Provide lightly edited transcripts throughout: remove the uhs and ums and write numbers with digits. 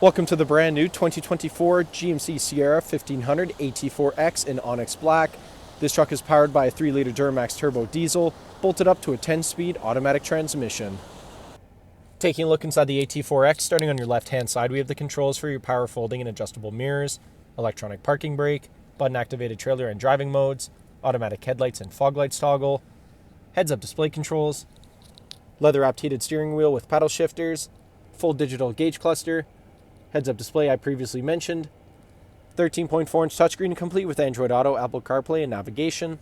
Welcome to the brand new 2024 GMC Sierra 1500 AT4X in Onyx Black. This truck is powered by a 3-liter Duramax turbo diesel, bolted up to a 10-speed automatic transmission. Taking a look inside the AT4X, starting on your left-hand side, we have the controls for your power folding and adjustable mirrors, electronic parking brake, button-activated trailer and driving modes, automatic headlights and fog lights toggle, heads-up display controls, leather-wrapped heated steering wheel with paddle shifters, full digital gauge cluster, heads-up display I previously mentioned, 13.4-inch touchscreen complete with Android Auto, Apple CarPlay, and navigation,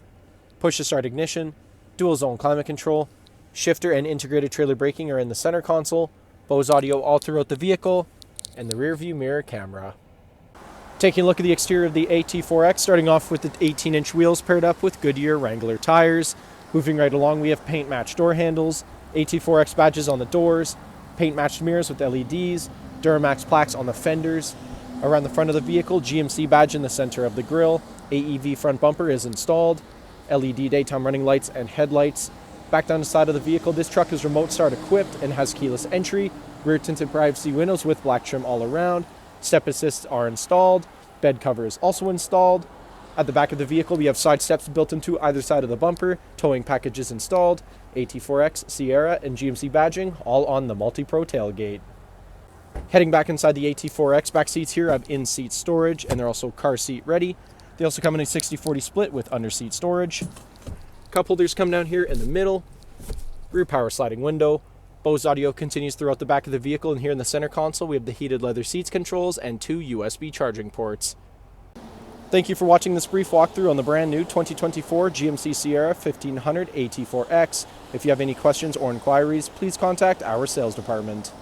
push-to-start ignition, dual-zone climate control, shifter and integrated trailer braking are in the center console, Bose audio all throughout the vehicle, and the rear-view mirror camera. Taking a look at the exterior of the AT4X, starting off with the 18-inch wheels paired up with Goodyear Wrangler tires. Moving right along, we have paint-matched door handles, AT4X badges on the doors, paint-matched mirrors with LEDs, Duramax plaques on the fenders. Around the front of the vehicle, GMC badge in the center of the grille. AEV front bumper is installed. LED daytime running lights and headlights. Back down the side of the vehicle, this truck is remote start equipped and has keyless entry. Rear tinted privacy windows with black trim all around. Step assists are installed. Bed cover is also installed. At the back of the vehicle, we have side steps built into either side of the bumper. Towing packages installed. AT4X, Sierra, and GMC badging, all on the MultiPro tailgate. Heading back inside the AT4X, back seats here have in-seat storage, and they're also car seat ready. They also come in a 60/40 split with under-seat storage. Cup holders come down here in the middle. Rear power sliding window. Bose audio continues throughout the back of the vehicle, and here in the center console we have the heated leather seats controls and 2 USB charging ports. Thank you for watching this brief walkthrough on the brand new 2024 GMC Sierra 1500 AT4X. If you have any questions or inquiries, please contact our sales department.